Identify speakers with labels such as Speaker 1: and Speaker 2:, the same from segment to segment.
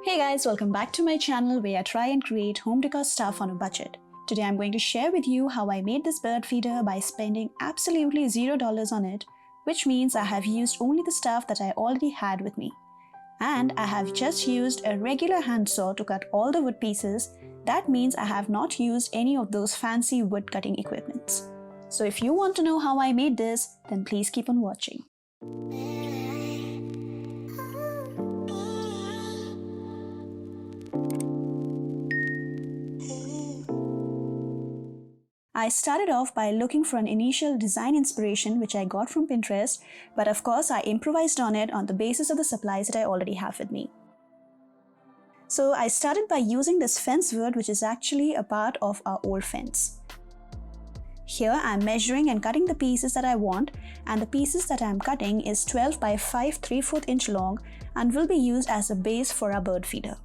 Speaker 1: Hey guys, welcome back to my channel where I try and create home decor stuff on a budget. Today I'm going to share with you how I made this bird feeder by spending absolutely $0 on it, which means I have used only the stuff that I already had with me. And I have just used a regular handsaw to cut all the wood pieces. That means I have not used any of those fancy wood cutting equipments. So if you want to know how I made this, then please keep on watching. I started off by looking for an initial design inspiration which I got from Pinterest, but of course I improvised on it on the basis of the supplies that I already have with me. So I started by using this fence wood, which is actually a part of our old fence. Here I'm measuring and cutting the pieces that I want, and the pieces that I'm cutting is 12 by 5 3/4 inch long and will be used as a base for our bird feeder.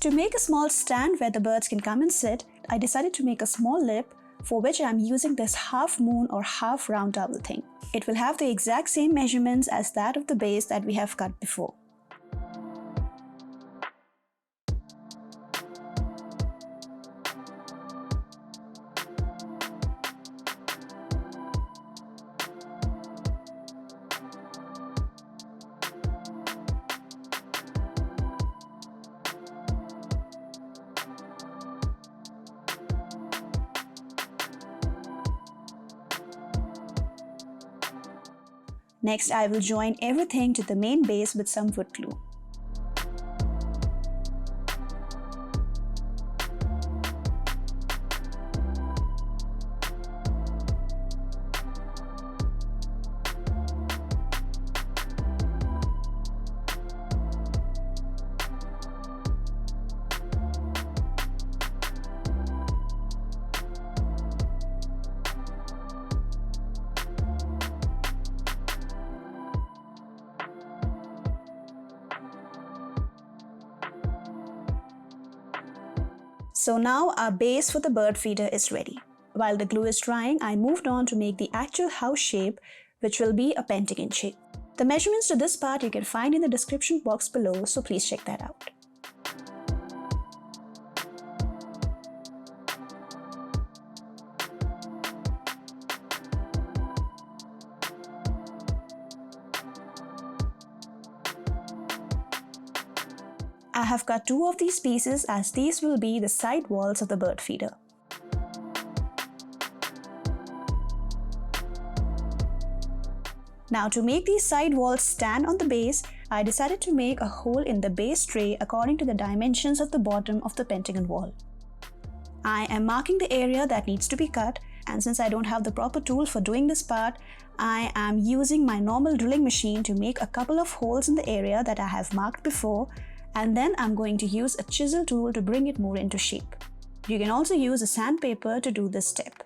Speaker 1: To make a small stand where the birds can come and sit, I decided to make a small lip, for which I am using this half moon or half round dowel thing. It will have the exact same measurements as that of the base that we have cut before. Next, I will join everything to the main base with some wood glue. So now our base for the bird feeder is ready. While the glue is drying, I moved on to make the actual house shape, which will be a pentagon shape. The measurements to this part you can find in the description box below, so please check that out. I have cut two of these pieces as these will be the side walls of the bird feeder. Now to make these side walls stand on the base, I decided to make a hole in the base tray according to the dimensions of the bottom of the pentagon wall. I am marking the area that needs to be cut, and since I don't have the proper tool for doing this part, I am using my normal drilling machine to make a couple of holes in the area that I have marked before, and then I'm going to use a chisel tool to bring it more into shape. You can also use a sandpaper to do this step.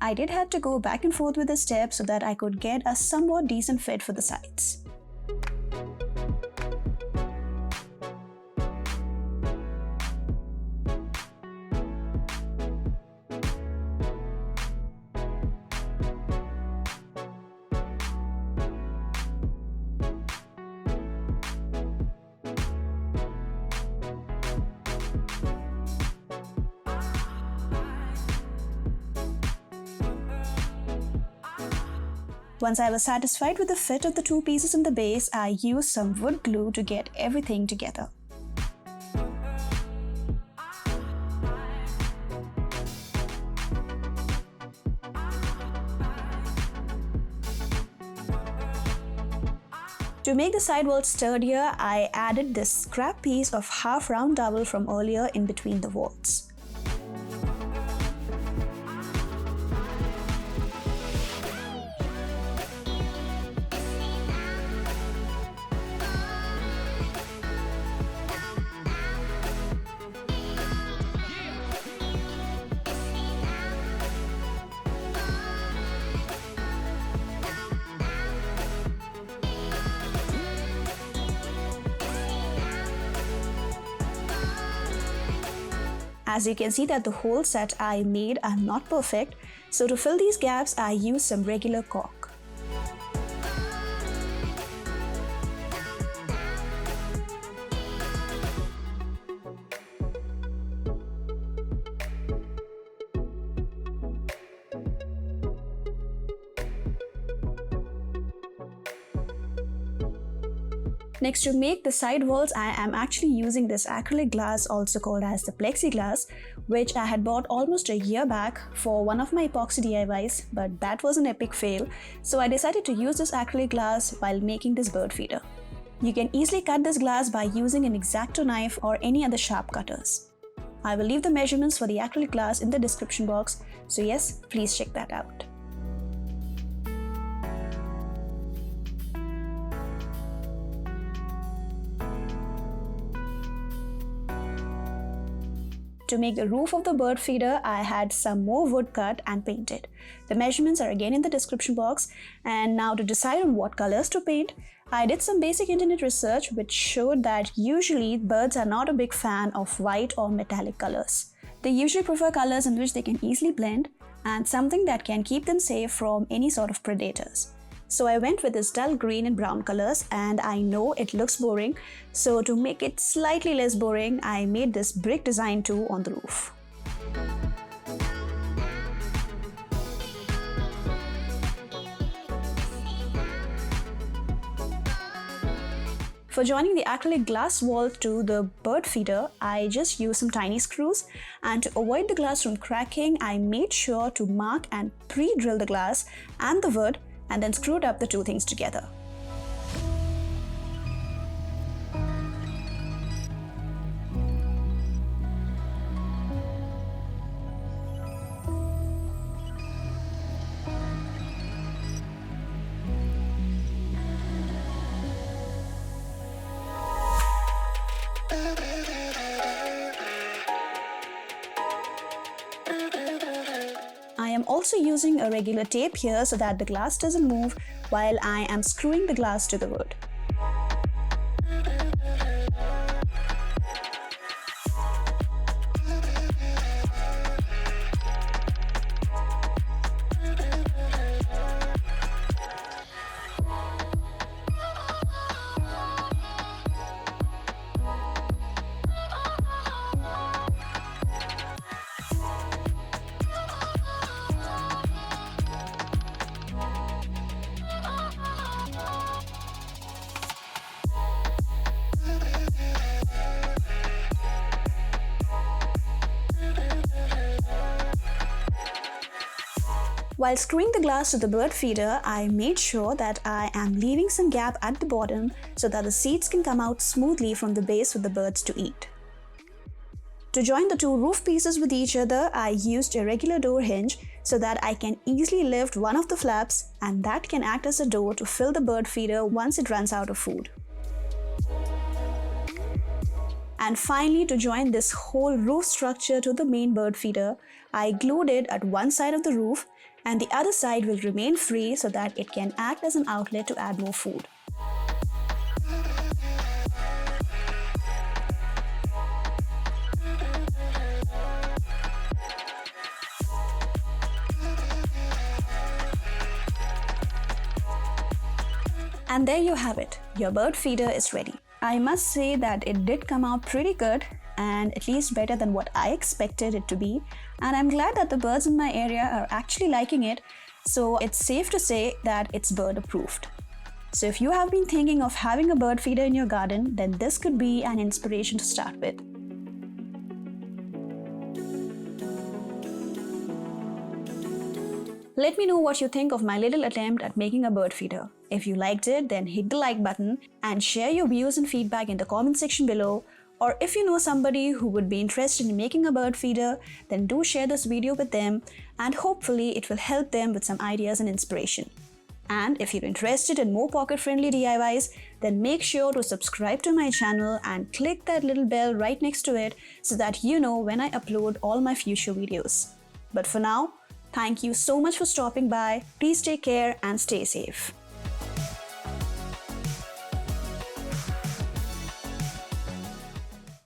Speaker 1: I did have to go back and forth with the step so that I could get a somewhat decent fit for the sides. Once I was satisfied with the fit of the two pieces in the base, I used some wood glue to get everything together. To make the side walls sturdier, I added this scrap piece of half round dowel from earlier in between the walls. As you can see that the holes that I made are not perfect, so to fill these gaps I used some regular caulk. Next, to make the side walls, I am actually using this acrylic glass, also called as the Plexi glass, which I had bought almost a year back for one of my epoxy DIYs, but that was an epic fail, so I decided to use this acrylic glass while making this bird feeder. You can easily cut this glass by using an X-Acto knife or any other sharp cutters. I will leave the measurements for the acrylic glass in the description box, so yes, please check that out. To make the roof of the bird feeder, I had some more wood cut and painted. The measurements are again in the description box. And now to decide on what colors to paint, I did some basic internet research which showed that usually birds are not a big fan of white or metallic colors. They usually prefer colors in which they can easily blend and something that can keep them safe from any sort of predators. So I went with this dull green and brown colors, and I know it looks boring, so to make it slightly less boring, I made this brick design too on the roof. For joining the acrylic glass wall to the bird feeder, I just used some tiny screws, and to avoid the glass from cracking, I made sure to mark and pre-drill the glass and the wood and then screwed up the two things together. I am also using a regular tape here so that the glass doesn't move while I am screwing the glass to the wood. While screwing the glass to the bird feeder, I made sure that I am leaving some gap at the bottom so that the seeds can come out smoothly from the base for the birds to eat. To join the two roof pieces with each other, I used a regular door hinge so that I can easily lift one of the flaps, and that can act as a door to fill the bird feeder once it runs out of food. And finally, to join this whole roof structure to the main bird feeder, I glued it at one side of the roof, and the other side will remain free so that it can act as an outlet to add more food. And there you have it, your bird feeder is ready. I must say that it did come out pretty good, and at least better than what I expected it to be, and I'm glad that the birds in my area are actually liking it, so it's safe to say that it's bird approved. So if you have been thinking of having a bird feeder in your garden, then this could be an inspiration to start with. Let me know what you think of my little attempt at making a bird feeder. If you liked it, then hit the like button and share your views and feedback in the comment section below. Or if you know somebody who would be interested in making a bird feeder, then do share this video with them, and hopefully it will help them with some ideas and inspiration. And if you're interested in more pocket-friendly DIYs, then make sure to subscribe to my channel and click that little bell right next to it so that you know when I upload all my future videos. But for now, thank you so much for stopping by. Please take care and stay safe.